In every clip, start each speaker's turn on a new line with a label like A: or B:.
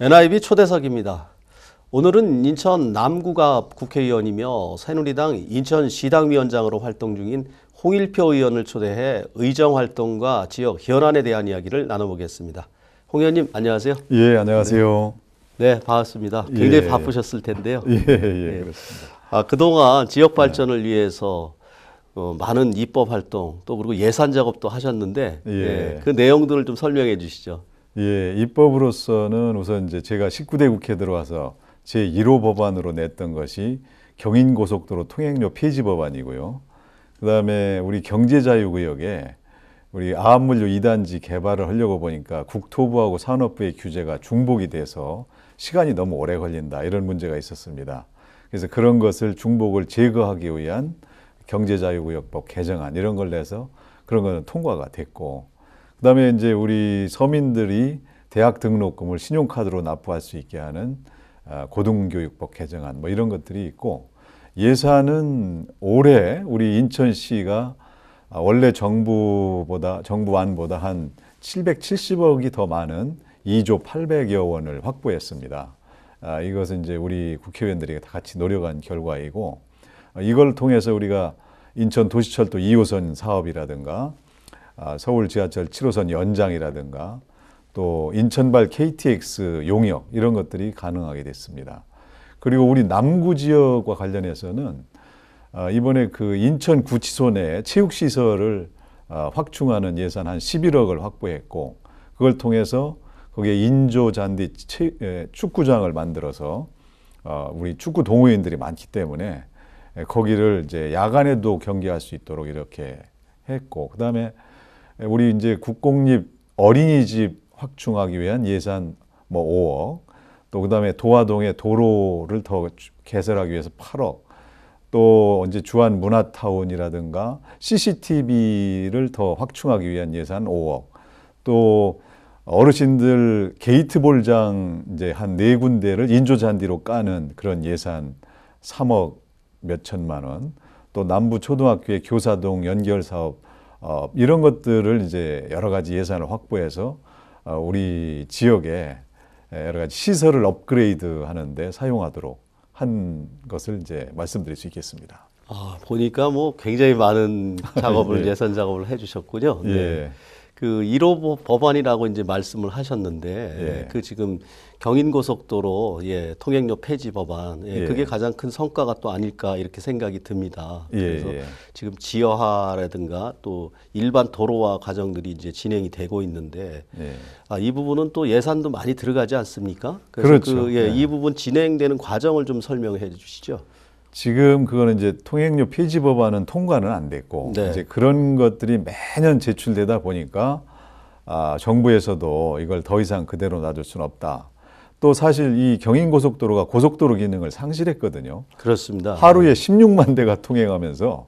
A: NIB 초대석입니다. 오늘은 인천 남구가 국회의원이며 새누리당 인천시당위원장으로 활동 중인 홍일표 의원을 초대해 의정활동과 지역 현안에 대한 이야기를 나눠보겠습니다. 홍 의원님 안녕하세요.
B: 예, 안녕하세요.
A: 네, 반갑습니다. 굉장히 바쁘셨을 텐데요.
B: 그렇습니다.
A: 그동안 지역 발전을 위해서 많은 입법 활동 또 그리고 예산 작업도 하셨는데 그 내용들을 좀 설명해 주시죠.
B: 예, 입법으로서는 우선 이제 제가 19대 국회 들어와서 제 1호 법안으로 냈던 것이 경인고속도로 통행료 폐지 법안이고요. 그다음에 우리 경제자유구역에 우리 아합물류 2단지 개발을 하려고 보니까 국토부하고 산업부의 규제가 중복이 돼서 시간이 너무 오래 걸린다 이런 문제가 있었습니다. 그래서 그런 것을 중복을 제거하기 위한 경제자유구역법 개정안 이런 걸 내서 그런 거는 통과가 됐고, 그다음에 이제 우리 서민들이 대학 등록금을 신용카드로 납부할 수 있게 하는 고등교육법 개정안 뭐 이런 것들이 있고, 예산은 올해 우리 인천시가 원래 정부안보다 한 770억이 더 많은 2조 800여 원을 확보했습니다. 이것은 이제 우리 국회의원들이 다 같이 노력한 결과이고, 이걸 통해서 우리가 인천 도시철도 2호선 사업이라든가 서울 지하철 7호선 연장이라든가 또 인천발 KTX 용역 이런 것들이 가능하게 됐습니다. 그리고 우리 남구 지역과 관련해서는 이번에 그 인천 구치소 내 체육시설을 확충하는 예산 한 11억을 확보했고, 그걸 통해서 거기에 인조 잔디 축구장을 만들어서 우리 축구 동호인들이 많기 때문에 거기를 이제 야간에도 경기할 수 있도록 이렇게 했고, 그다음에 우리 이제 국공립 어린이집 확충하기 위한 예산 뭐 5억, 또 그다음에 도화동에 도로를 더 개설하기 위해서 8억, 또 이제 주안 문화타운이라든가 CCTV를 더 확충하기 위한 예산 5억, 또 어르신들 게이트 볼장 이제 한 4군데를 인조 잔디로 까는 그런 예산 3억 몇 천만 원, 또 남부 초등학교의 교사동 연결 사업 이런 것들을 이제 여러 가지 예산을 확보해서 우리 지역에 여러 가지 시설을 업그레이드 하는데 사용하도록 한 것을 이제 말씀드릴 수 있겠습니다.
A: 보니까 뭐 굉장히 많은 작업을 예산 작업을 해주셨군요. 네. 그 1호 법안이라고 이제 말씀을 하셨는데 그 지금 경인고속도로 통행료 폐지 법안 그게 가장 큰 성과가 또 아닐까 이렇게 생각이 듭니다. 그래서 지금 지하화라든가 또 일반 도로화 과정들이 이제 진행이 되고 있는데 이 부분은 또 예산도 많이 들어가지 않습니까? 그래서
B: 그렇죠.
A: 이 부분 진행되는 과정을 좀 설명해 주시죠.
B: 지금 그거는 이제 통행료 폐지 법안은 통과는 안 됐고 이제 그런 것들이 매년 제출되다 보니까 정부에서도 이걸 더 이상 그대로 놔둘 수는 없다. 또 사실 이 경인고속도로가 고속도로 기능을 상실했거든요.
A: 그렇습니다.
B: 하루에 16만 대가 통행하면서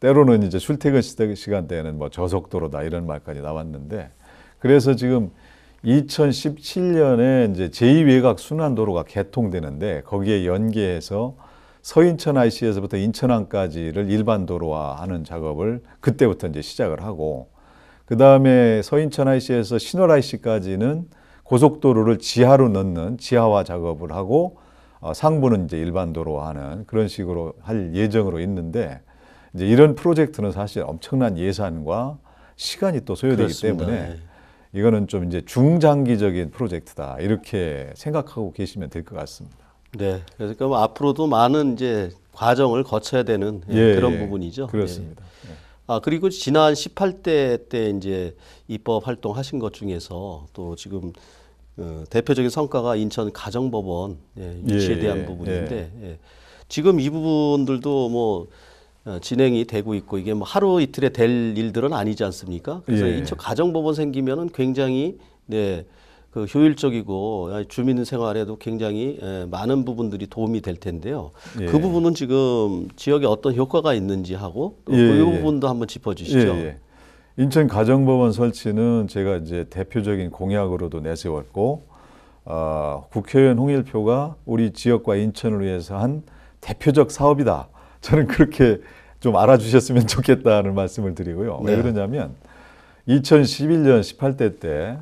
B: 때로는 이제 출퇴근 시간대에는 뭐 저속도로다 이런 말까지 나왔는데, 그래서 지금 2017년에 이제 제2외곽 순환도로가 개통되는데 거기에 연계해서 서인천 IC에서부터 인천항까지를 일반 도로화하는 작업을 그때부터 이제 시작을 하고, 그 다음에 서인천 IC에서 신월 IC까지는 고속도로를 지하로 넣는 지하화 작업을 하고 상부는 이제 일반 도로화하는 그런 식으로 할 예정으로 있는데, 이제 이런 프로젝트는 사실 엄청난 예산과 시간이 또 소요되기 때문에 이거는 좀 이제 중장기적인 프로젝트다 이렇게 생각하고 계시면 될 것 같습니다.
A: 네, 그래서 그럼 앞으로도 많은 이제 과정을 거쳐야 되는 그런 부분이죠.
B: 그렇습니다.
A: 그리고 지난 18대 때 이제 입법 활동하신 것 중에서 또 지금 대표적인 성과가 인천 가정법원 유치에 대한 부분인데 지금 이 부분들도 뭐 진행이 되고 있고, 이게 뭐 하루 이틀에 될 일들은 아니지 않습니까? 그래서 인천 가정법원 생기면은 굉장히 그 효율적이고 주민 생활에도 굉장히 많은 부분들이 도움이 될 텐데요. 그 부분은 지금 지역에 어떤 효과가 있는지 하고 또 그 부분도 한번 짚어주시죠.
B: 인천 가정법원 설치는 제가 이제 대표적인 공약으로도 내세웠고, 국회의원 홍일표가 우리 지역과 인천을 위해서 한 대표적 사업이다. 저는 그렇게 좀 알아주셨으면 좋겠다는 말씀을 드리고요. 왜 그러냐면 2011년 18대 때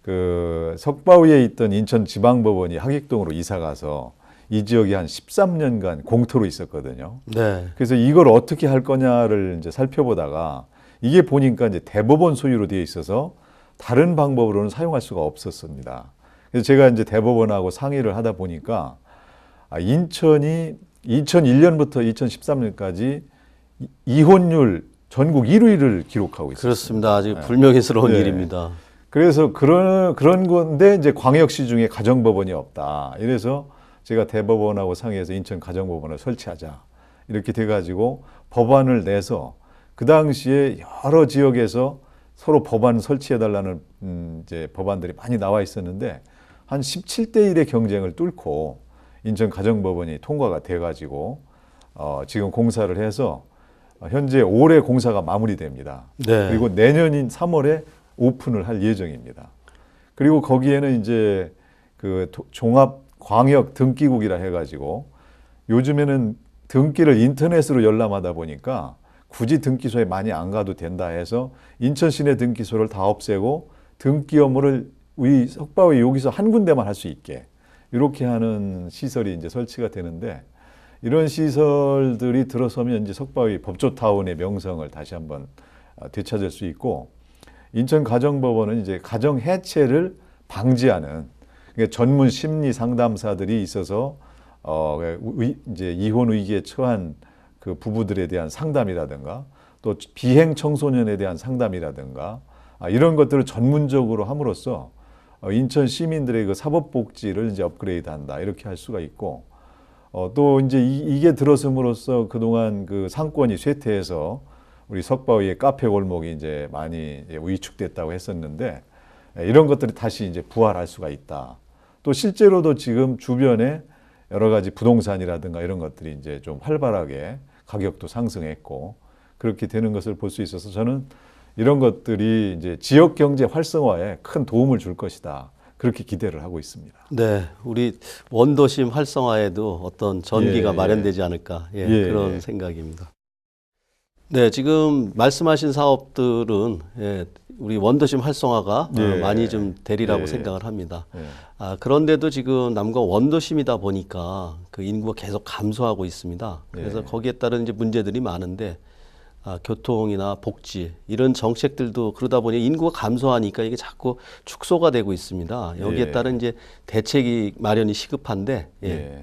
B: 그 석바위에 있던 인천지방법원이 하객동으로 이사 가서 이 지역이 한 13년간 공터로 있었거든요.
A: 네.
B: 그래서 이걸 어떻게 할 거냐를 이제 살펴보다가 이게 보니까 이제 대법원 소유로 되어 있어서 다른 방법으로는 사용할 수가 없었습니다. 그래서 제가 이제 대법원하고 상의를 하다 보니까 인천이 2001년부터 2013년까지 이혼율 전국 1위를 기록하고 있습니다.
A: 그렇습니다. 아주 불명예스러운
B: 네.
A: 일입니다.
B: 그래서 그런 건데 이제 광역시 중에 가정법원이 없다. 이래서 제가 대법원하고 상의해서 인천 가정법원을 설치하자. 이렇게 돼가지고 법안을 내서 그 당시에 여러 지역에서 서로 법안 설치해달라는 이제 법안들이 많이 나와 있었는데 한 17대 1의 경쟁을 뚫고 인천 가정법원이 통과가 돼가지고 지금 공사를 해서 현재 올해 공사가 마무리됩니다.
A: 네.
B: 그리고 내년인 3월에 오픈을 할 예정입니다. 그리고 거기에는 이제 그 종합 광역 등기국이라 해가지고 요즘에는 등기를 인터넷으로 열람하다 보니까 굳이 등기소에 많이 안 가도 된다 해서 인천 시내 등기소를 다 없애고 등기 업무를 우리 석바위 여기서 한 군데만 할 수 있게 이렇게 하는 시설이 이제 설치가 되는데 이런 시설들이 들어서면 이제 석바위 법조타운의 명성을 다시 한번 되찾을 수 있고 인천 가정법원은 이제 가정 해체를 방지하는 그러니까 전문 심리 상담사들이 있어서 이제 이혼 위기에 처한 그 부부들에 대한 상담이라든가 또 비행 청소년에 대한 상담이라든가 이런 것들을 전문적으로 함으로써 인천 시민들의 그 사법복지를 이제 업그레이드한다 이렇게 할 수가 있고 또 이제 이게 들어섬으로써 그동안 그 상권이 쇠퇴해서 우리 석바위의 카페 골목이 이제 많이 위축됐다고 했었는데 이런 것들이 다시 이제 부활할 수가 있다. 또 실제로도 지금 주변에 여러 가지 부동산이라든가 이런 것들이 이제 좀 활발하게 가격도 상승했고 그렇게 되는 것을 볼 수 있어서 저는 이런 것들이 이제 지역 경제 활성화에 큰 도움을 줄 것이다. 그렇게 기대를 하고 있습니다.
A: 네, 우리 원도심 활성화에도 어떤 전기가
B: 예,
A: 마련되지 않을까 그런 생각입니다. 네, 지금 말씀하신 사업들은 우리 원도심 활성화가 많이 좀 되리라고 생각을 합니다. 그런데도 지금 남과 원도심이다 보니까 그 인구가 계속 감소하고 있습니다. 그래서 거기에 따른 이제 문제들이 많은데 교통이나 복지 이런 정책들도 그러다 보니 인구가 감소하니까 이게 자꾸 축소가 되고 있습니다. 여기에 따른 이제 대책이 마련이 시급한데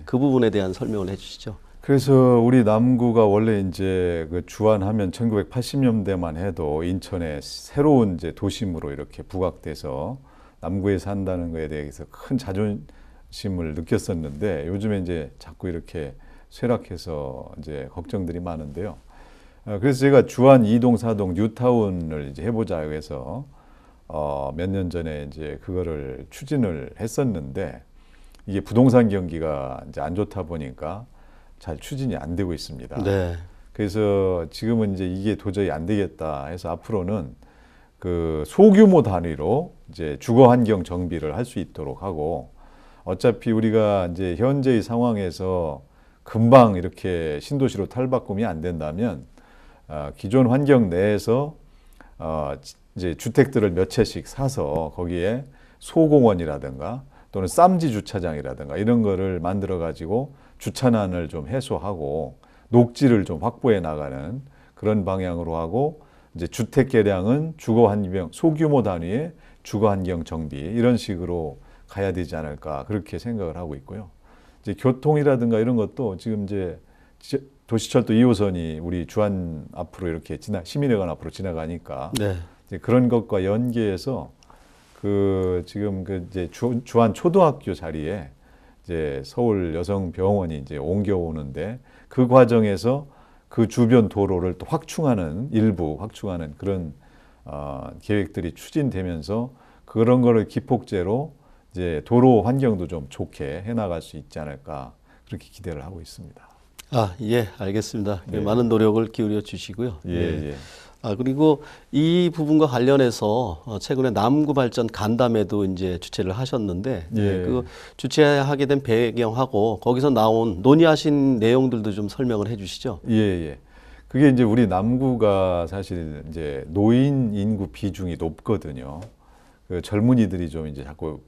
A: 그 부분에 대한 설명을 해주시죠.
B: 그래서 우리 남구가 원래 이제 그 주안하면 1980년대만 해도 인천의 새로운 이제 도심으로 이렇게 부각돼서 남구에 산다는 거에 대해서 큰 자존심을 느꼈었는데 요즘에 이제 자꾸 이렇게 쇠락해서 이제 걱정들이 많은데요. 그래서 제가 주안 2동, 4동 뉴타운을 이제 해보자 해서 몇 년 전에 이제 그거를 추진을 했었는데 이게 부동산 경기가 이제 안 좋다 보니까 잘 추진이 안 되고 있습니다.
A: 네.
B: 그래서 지금은 이제 이게 도저히 안 되겠다 해서 앞으로는 그 소규모 단위로 이제 주거 환경 정비를 할 수 있도록 하고 어차피 우리가 이제 현재의 상황에서 금방 이렇게 신도시로 탈바꿈이 안 된다면 기존 환경 내에서 이제 주택들을 몇 채씩 사서 거기에 소공원이라든가 또는 쌈지 주차장이라든가 이런 거를 만들어 가지고 주차난을 좀 해소하고 녹지를 좀 확보해 나가는 그런 방향으로 하고 이제 주택 개량은 주거 환경 소규모 단위의 주거 환경 정비 이런 식으로 가야 되지 않을까 그렇게 생각을 하고 있고요. 이제 교통이라든가 이런 것도 지금 이제 도시철도 2호선이 우리 주안 앞으로 이렇게 시민회관 앞으로 지나가니까 이제 그런 것과 연계해서 그 지금 그 이제 주안 초등학교 자리에 이제 서울 여성병원이 이제 옮겨오는데 그 과정에서 그 주변 도로를 또 일부 확충하는 그런 계획들이 추진되면서 그런 거를 기폭제로 이제 도로 환경도 좀 좋게 해나갈 수 있지 않을까 그렇게 기대를 하고 있습니다.
A: 알겠습니다. 많은 노력을 기울여 주시고요.
B: 예.
A: 그리고 이 부분과 관련해서 최근에 남구 발전 간담회도 이제 주최를 하셨는데 그 주최하게 된 배경하고 거기서 나온 논의하신 내용들도 좀 설명을 해주시죠.
B: 그게 이제 우리 남구가 사실 이제 노인 인구 비중이 높거든요. 그 젊은이들이 좀 이제 자꾸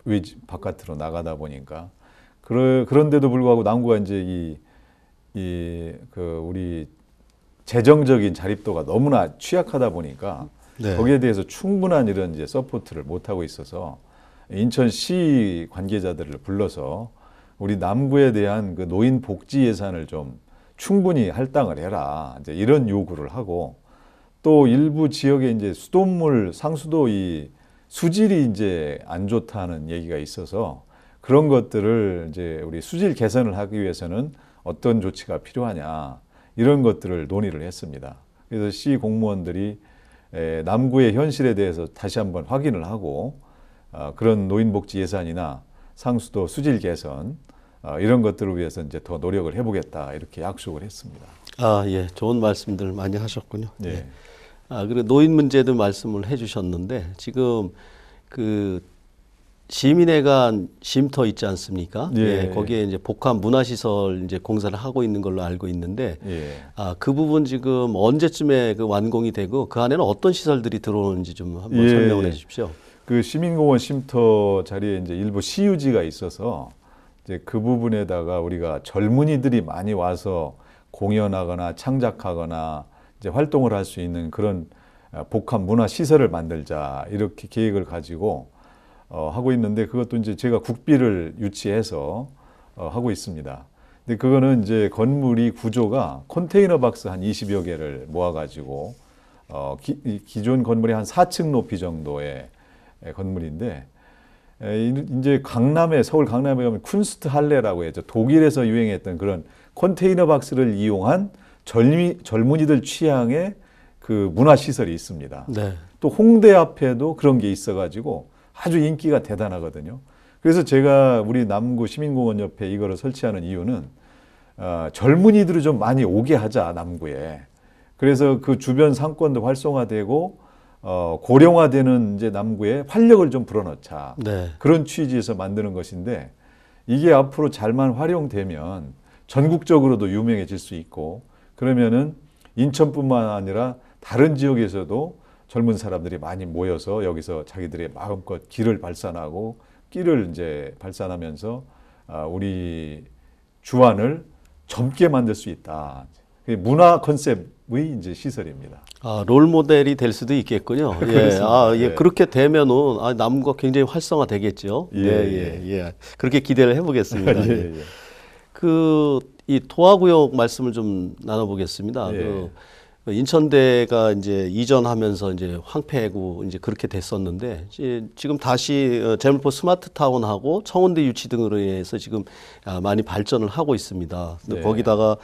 B: 바깥으로 나가다 보니까 그런데도 불구하고 남구가 이제 그 우리 재정적인 자립도가 너무나 취약하다 보니까
A: 네.
B: 거기에 대해서 충분한 이런 이제 서포트를 못 하고 있어서 인천시 관계자들을 불러서 우리 남구에 대한 그 노인 복지 예산을 좀 충분히 할당을 해라. 이제 이런 요구를 하고 또 일부 지역에 이제 수돗물 상수도 이 수질이 이제 안 좋다는 얘기가 있어서 그런 것들을 이제 우리 수질 개선을 하기 위해서는 어떤 조치가 필요하냐 이런 것들을 논의를 했습니다. 그래서 시 공무원들이 남구의 현실에 대해서 다시 한번 확인을 하고 그런 노인복지 예산이나 상수도 수질 개선 이런 것들을 위해서 이제 더 노력을 해보겠다 이렇게 약속을 했습니다.
A: 아, 예, 좋은 말씀들 많이 하셨군요.
B: 네.
A: 예. 그리고 노인 문제도 말씀을 해주셨는데 지금 그 시민회관 쉼터 있지 않습니까?
B: 예.
A: 예, 거기에 이제 복합 문화시설 이제 공사를 하고 있는 걸로 알고 있는데,
B: 예.
A: 그 부분 지금 언제쯤에 그 완공이 되고 그 안에는 어떤 시설들이 들어오는지 좀 한번 설명을 해주십시오.
B: 그 시민공원 쉼터 자리에 이제 일부 시유지가 있어서 이제 그 부분에다가 우리가 젊은이들이 많이 와서 공연하거나 창작하거나 이제 활동을 할 수 있는 그런 복합 문화 시설을 만들자 이렇게 계획을 가지고 하고 있는데 그것도 이제 제가 국비를 유치해서 하고 있습니다. 근데 그거는 이제 건물이 구조가 컨테이너 박스 한 20여 개를 모아가지고 기존 건물이 한 4층 높이 정도의 건물인데 이제 서울 강남에 가면 쿤스트 할레라고 해서 독일에서 유행했던 그런 컨테이너 박스를 이용한 젊은이들 취향의 그 문화시설이 있습니다.
A: 네.
B: 또 홍대 앞에도 그런 게 있어가지고 아주 인기가 대단하거든요. 그래서 제가 우리 남구 시민공원 옆에 이거를 설치하는 이유는 젊은이들을 좀 많이 오게 하자 남구에. 그래서 그 주변 상권도 활성화되고 고령화되는 이제 남구에 활력을 좀 불어넣자.
A: 네.
B: 그런 취지에서 만드는 것인데 이게 앞으로 잘만 활용되면 전국적으로도 유명해질 수 있고 그러면은 인천뿐만 아니라 다른 지역에서도 젊은 사람들이 많이 모여서 여기서 자기들의 마음껏 길을 발산하고 끼를 이제 발산하면서 우리 주안을 젊게 만들 수 있다. 문화 컨셉의 이제 시설입니다.
A: 롤 모델이 될 수도 있겠군요. 예. 예.
B: 네.
A: 그렇게 되면은 남구가 굉장히 활성화 되겠죠. 예. 그렇게 기대를 해보겠습니다.
B: 예.
A: 이 도화구역 말씀을 좀 나눠보겠습니다.
B: 예.
A: 그 인천대가 이제 이전하면서 이제 황폐고 이제 그렇게 됐었는데 지금 다시 제물포 스마트타운하고 청운대 유치 등으로 인해서 지금 많이 발전을 하고 있습니다.
B: 네.
A: 거기다가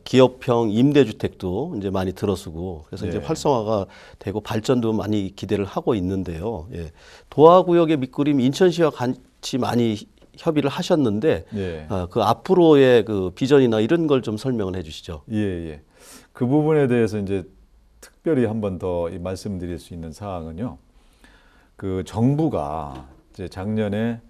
A: 기업형 임대주택도 이제 많이 들어서고 그래서 이제
B: 네.
A: 활성화가 되고 발전도 많이 기대를 하고 있는데요. 예. 도화구역의 밑그림 인천시와 같이 많이 협의를 하셨는데
B: 예.
A: 그 앞으로의 그 비전이나 이런 걸 좀 설명을 해주시죠.
B: 예. 그 부분에 대해서 이제 특별히 한 번 더 말씀드릴 수 있는 사항은요. 그 정부가 이제 작년에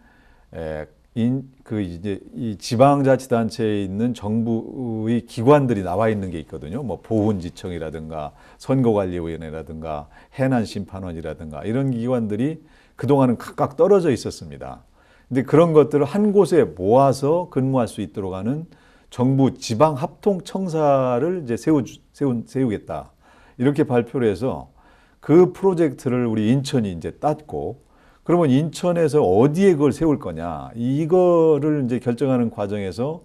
B: 이제 이 지방자치단체에 있는 정부의 기관들이 나와 있는 게 있거든요. 뭐 보훈지청이라든가 선거관리위원회라든가 해난심판원이라든가 이런 기관들이 그동안은 각각 떨어져 있었습니다. 근데 그런 것들을 한 곳에 모아서 근무할 수 있도록 하는 정부 지방합통청사를 이제 세우겠다. 이렇게 발표를 해서 그 프로젝트를 우리 인천이 이제 땄고 그러면 인천에서 어디에 그걸 세울 거냐. 이거를 이제 결정하는 과정에서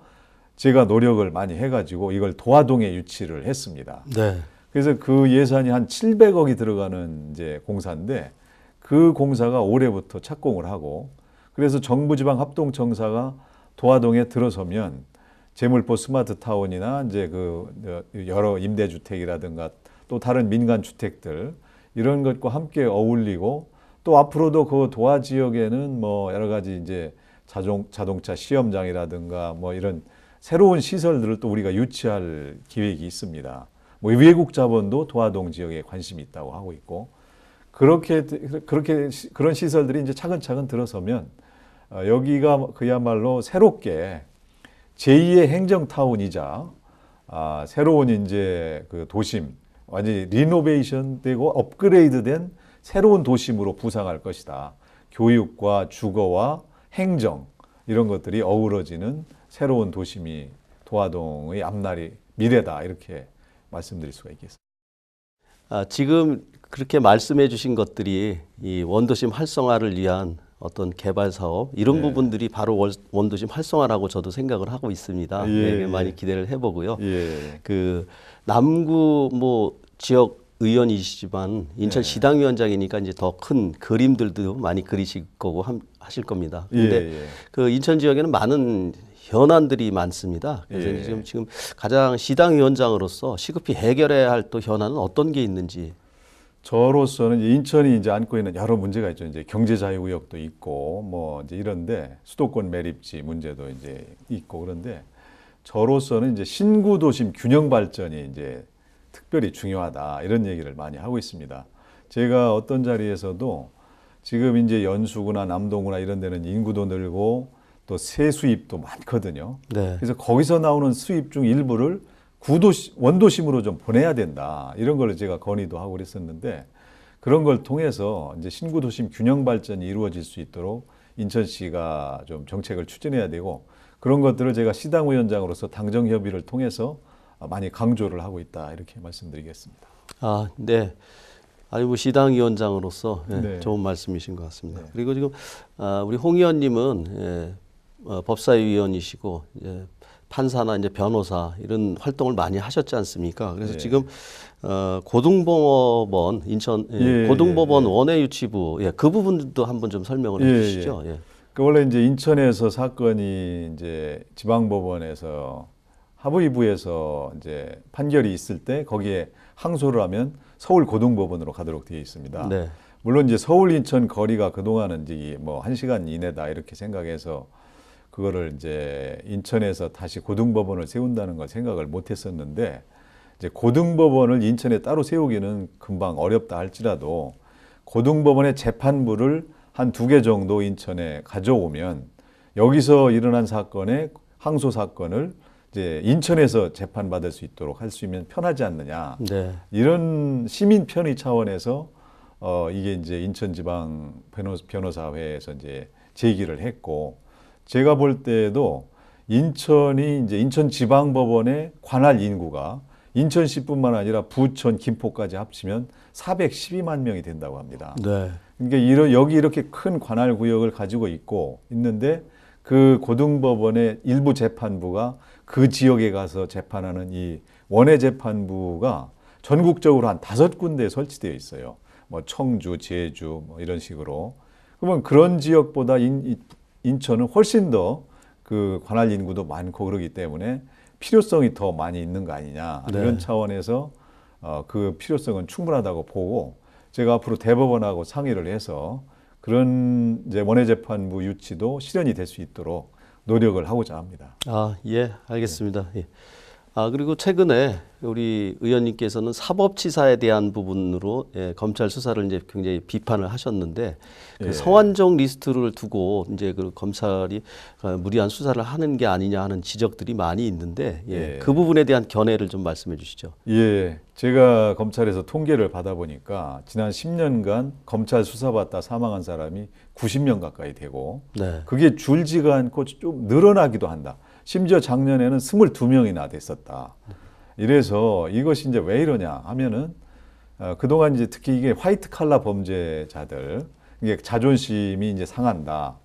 B: 제가 노력을 많이 해가지고 이걸 도화동에 유치를 했습니다.
A: 네.
B: 그래서 그 예산이 한 700억이 들어가는 이제 공사인데 그 공사가 올해부터 착공을 하고 그래서 정부지방합동청사가 도화동에 들어서면 제물포 스마트타운이나 이제 그 여러 임대주택이라든가 또 다른 민간 주택들 이런 것과 함께 어울리고 또 앞으로도 그 도화 지역에는 뭐 여러 가지 이제 자동차 시험장이라든가 뭐 이런 새로운 시설들을 또 우리가 유치할 계획이 있습니다. 뭐 외국 자본도 도화동 지역에 관심이 있다고 하고 있고 그렇게 그런 시설들이 이제 차근차근 들어서면 여기가 그야말로 새롭게 제2의 행정타운이자 새로운 이제 그 도심 완전히 리노베이션 되고 업그레이드된 새로운 도심으로 부상할 것이다. 교육과 주거와 행정 이런 것들이 어우러지는 새로운 도심이 도화동의 앞날이 미래다 이렇게 말씀드릴 수가 있겠습니다.
A: 지금 그렇게 말씀해 주신 것들이 이 원도심 활성화를 위한 어떤 개발 사업 이런
B: 예.
A: 부분들이 바로 원도심 활성화라고 저도 생각을 하고 있습니다.
B: 예,
A: 네, 많이
B: 예.
A: 기대를 해보고요.
B: 예.
A: 그 남구 뭐 지역 의원이시지만 인천
B: 예.
A: 시당위원장이니까 이제 더 큰 그림들도 많이 그리실 거고 하실 겁니다. 근데
B: 예, 예.
A: 그 인천 지역에는 많은 현안들이 많습니다. 그래서
B: 예.
A: 지금 가장 시당위원장으로서 시급히 해결해야 할 또 현안은 어떤 게 있는지.
B: 저로서는 인천이 이제 안고 있는 여러 문제가 있죠. 이제 경제 자유 구역도 있고 뭐 이제 이런데 수도권 매립지 문제도 이제 있고 그런데 저로서는 이제 신구 도심 균형 발전이 이제 특별히 중요하다 이런 얘기를 많이 하고 있습니다. 제가 어떤 자리에서도 지금 이제 연수구나 남동구나 이런 데는 인구도 늘고 또 세수입도 많거든요.
A: 네.
B: 그래서 거기서 나오는 수입 중 일부를 원도심으로 좀 보내야 된다. 이런 걸 제가 건의도 하고 그랬었는데 그런 걸 통해서 이제 신구 도심 균형 발전이 이루어질 수 있도록 인천시가 좀 정책을 추진해야 되고 그런 것들을 제가 시당위원장으로서 당정 협의를 통해서 많이 강조를 하고 있다. 이렇게 말씀드리겠습니다.
A: 네. 아니 뭐 시당위원장으로서
B: 네.
A: 좋은 말씀이신 것 같습니다.
B: 네.
A: 그리고 지금 우리 홍 의원님은 법사위원이시고 판사나 이제 변호사 이런 활동을 많이 하셨지 않습니까? 그래서
B: 네.
A: 지금 고등법원 인천
B: 예,
A: 고등법원
B: 예, 예.
A: 원외 유치부 그 부분도 한번 좀 설명을 해주시죠. 예.
B: 그 원래 이제 인천에서 사건이 이제 지방법원에서 하부이부에서 이제 판결이 있을 때 거기에 항소를 하면 서울 고등법원으로 가도록 되어 있습니다.
A: 네.
B: 물론 이제 서울 인천 거리가 그동안은 이제 뭐 1시간 이내다 이렇게 생각해서 그거를 이제 인천에서 다시 고등법원을 세운다는 걸 생각을 못 했었는데 이제 고등법원을 인천에 따로 세우기는 금방 어렵다 할지라도 고등법원의 재판부를 한 2개 정도 인천에 가져오면 여기서 일어난 사건의 항소 사건을 이제 인천에서 재판받을 수 있도록 할 수 있으면 편하지 않느냐.
A: 네.
B: 이런 시민 편의 차원에서 이게 이제 인천지방 변호사회에서 이제 제기를 했고 제가 볼 때에도 인천이 이제 인천지방법원의 관할 인구가 인천시뿐만 아니라 부천, 김포까지 합치면 412만 명이 된다고 합니다.
A: 네.
B: 그러니까 여기 이렇게 큰 관할 구역을 가지고 있는데 그 고등법원의 일부 재판부가 그 지역에 가서 재판하는 이 원외 재판부가 전국적으로 한 5군데에 설치되어 있어요. 뭐 청주, 제주 뭐 이런 식으로. 그러면 그런 지역보다 인천은 훨씬 더 그 관할 인구도 많고 그러기 때문에 필요성이 더 많이 있는 거 아니냐.
A: 네.
B: 이런 차원에서 그 필요성은 충분하다고 보고 제가 앞으로 대법원하고 상의를 해서 그런 이제 원외 재판부 유치도 실현이 될 수 있도록 노력을 하고자 합니다.
A: 예, 알겠습니다. 예. 그리고 최근에 우리 의원님께서는 사법치사에 대한 부분으로 검찰 수사를 이제 굉장히 비판을 하셨는데 그
B: 예.
A: 성완종 리스트를 두고 이제 그 검찰이 무리한 수사를 하는 게 아니냐 하는 지적들이 많이 있는데
B: 예.
A: 그 부분에 대한 견해를 좀 말씀해 주시죠.
B: 예, 제가 검찰에서 통계를 받아보니까 지난 10년간 검찰 수사받다 사망한 사람이 90명 가까이 되고
A: 네.
B: 그게 줄지가 않고 좀 늘어나기도 한다. 심지어 작년에는 22명이나 됐었다. 이래서 이것이 이제 왜 이러냐 하면은 그동안 이제 특히 이게 화이트 칼라 범죄자들 이게 자존심이 이제 상한다.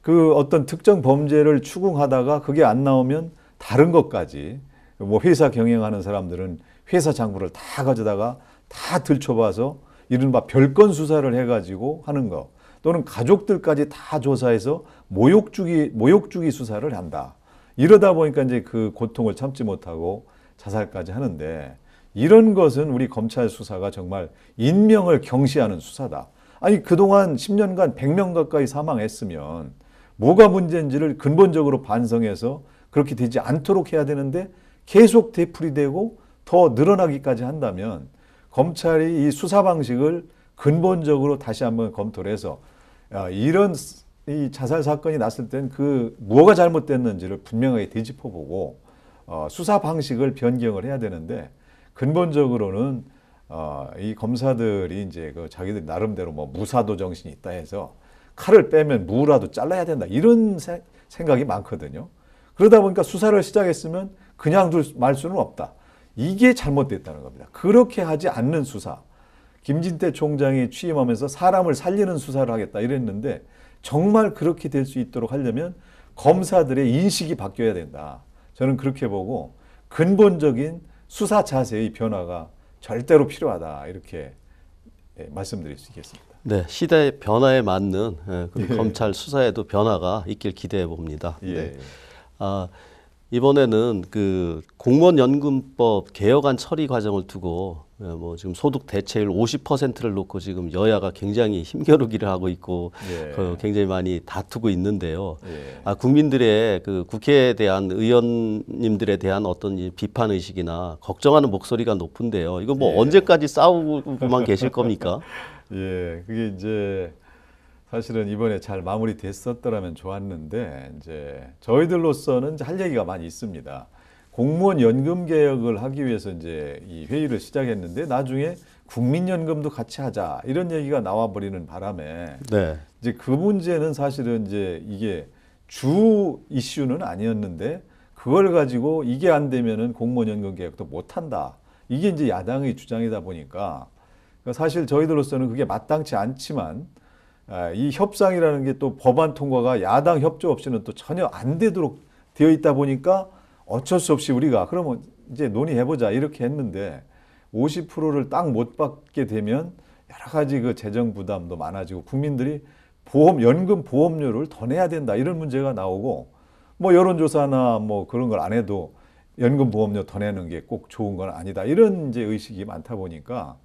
B: 그 어떤 특정 범죄를 추궁하다가 그게 안 나오면 다른 것까지 뭐 회사 경영하는 사람들은 회사 장부를 다 가져다가 다 들춰봐서 이른바 별건 수사를 해가지고 하는 거 또는 가족들까지 다 조사해서 모욕 주기 수사를 한다. 이러다 보니까 이제 그 고통을 참지 못하고 자살까지 하는데 이런 것은 우리 검찰 수사가 정말 인명을 경시하는 수사다. 아니 그동안 10년간 100명 가까이 사망했으면 뭐가 문제인지를 근본적으로 반성해서 그렇게 되지 않도록 해야 되는데 계속 되풀이되고 더 늘어나기까지 한다면 검찰이 이 수사 방식을 근본적으로 다시 한번 검토를 해서 이런 이 자살 사건이 났을 땐 그 뭐가 잘못됐는지를 분명하게 되짚어보고 수사 방식을 변경을 해야 되는데 근본적으로는 이 검사들이 이제 그 자기들 나름대로 뭐 무사도 정신이 있다 해서 칼을 빼면 무라도 잘라야 된다. 이런 생각이 많거든요. 그러다 보니까 수사를 시작했으면 그냥 말 수는 없다. 이게 잘못됐다는 겁니다. 그렇게 하지 않는 수사. 김진태 총장이 취임하면서 사람을 살리는 수사를 하겠다 이랬는데 정말 그렇게 될 수 있도록 하려면 검사들의 인식이 바뀌어야 된다. 저는 그렇게 보고 근본적인 수사 자세의 변화가 절대로 필요하다. 이렇게 말씀드릴 수 있겠습니다.
A: 네, 시대 변화에 맞는 그리고 검찰 수사에도 변화가 있길 기대해 봅니다.
B: 예.
A: 네. 이번에는 그 공무원연금법 개혁안 처리 과정을 두고 뭐 지금 소득 대체율 50%를 놓고 지금 여야가 굉장히 힘겨루기를 하고 있고 굉장히 많이 다투고 있는데요. 국민들의 그 국회에 대한 의원님들에 대한 어떤 비판 의식이나 걱정하는 목소리가 높은데요. 이거 뭐 언제까지 싸우고만 계실 겁니까?
B: 예, 그게 이제 사실은 이번에 잘 마무리됐었더라면 좋았는데 이제 저희들로서는 이제 할 얘기가 많이 있습니다. 공무원 연금 개혁을 하기 위해서 이제 이 회의를 시작했는데 나중에 국민연금도 같이 하자 이런 얘기가 나와버리는 바람에 이제 그 문제는 사실은 이제 이게 주 이슈는 아니었는데 그걸 가지고 이게 안 되면은 공무원 연금 개혁도 못 한다. 이게 이제 야당의 주장이다 보니까 사실 저희들로서는 그게 마땅치 않지만 이 협상이라는 게 또 법안 통과가 야당 협조 없이는 또 전혀 안 되도록 되어 있다 보니까 어쩔 수 없이 우리가 그러면 이제 논의해보자 이렇게 했는데 50%를 딱 못 받게 되면 여러 가지 그 재정 부담도 많아지고 국민들이 연금 보험료를 더 내야 된다 이런 문제가 나오고 뭐 여론조사나 뭐 그런 걸 안 해도 연금 보험료 더 내는 게 꼭 좋은 건 아니다 이런 이제 의식이 많다 보니까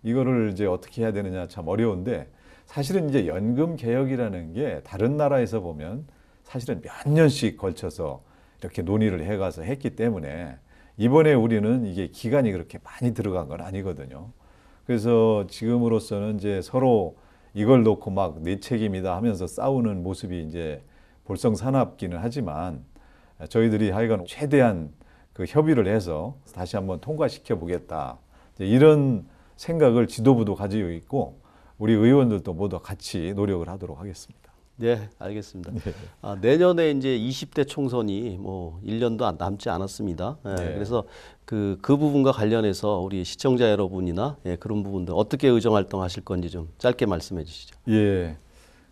B: 이거를 이제 어떻게 해야 되느냐 참 어려운데 사실은 이제 연금 개혁이라는 게 다른 나라에서 보면 사실은 몇 년씩 걸쳐서 이렇게 논의를 해가서 했기 때문에 이번에 우리는 이게 기간이 그렇게 많이 들어간 건 아니거든요. 그래서 지금으로서는 이제 서로 이걸 놓고 막 내 책임이다 하면서 싸우는 모습이 이제 볼썽사납기는 하지만 저희들이 하여간 최대한 그 협의를 해서 다시 한번 통과시켜 보겠다. 이런 생각을 지도부도 가지고 있고 우리 의원들도 모두 같이 노력을 하도록 하겠습니다.
A: 네, 알겠습니다. 내년에 이제 20대 총선이 뭐 1년도 남지 않았습니다. 그래서 그 부분과 관련해서 우리 시청자 여러분이나 그런 부분들 어떻게 의정 활동하실 건지 좀 짧게 말씀해 주시죠.
B: 예.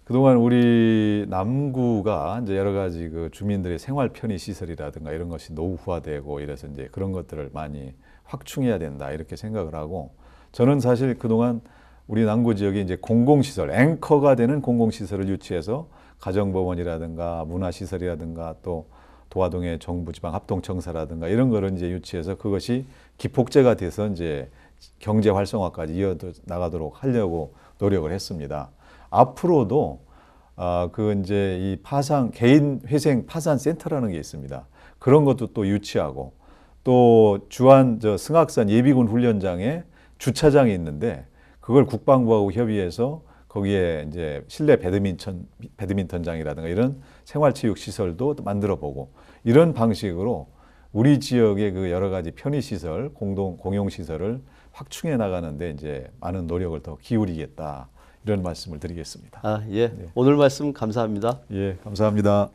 B: 그동안 우리 남구가 이제 여러 가지 그 주민들의 생활 편의 시설이라든가 이런 것이 노후화되고 이래서 이제 그런 것들을 많이 확충해야 된다 이렇게 생각을 하고 저는 사실 그동안 우리 남구 지역에 이제 공공시설, 앵커가 되는 공공시설을 유치해서 가정법원이라든가 문화시설이라든가 또 도화동의 정부지방합동청사라든가 이런 거를 이제 유치해서 그것이 기폭제가 돼서 이제 경제 활성화까지 이어 나가도록 하려고 노력을 했습니다. 앞으로도 그 이제 이 개인 회생 파산 센터라는 게 있습니다. 그런 것도 또 유치하고 또 주안 승악산 예비군 훈련장에 주차장이 있는데 그걸 국방부하고 협의해서 거기에 이제 실내 배드민턴장이라든가 이런 생활체육 시설도 만들어 보고 이런 방식으로 우리 지역의 그 여러 가지 편의시설, 공용시설을 확충해 나가는데 이제 많은 노력을 더 기울이겠다 이런 말씀을 드리겠습니다.
A: 예. 오늘 말씀 감사합니다.
B: 예, 감사합니다.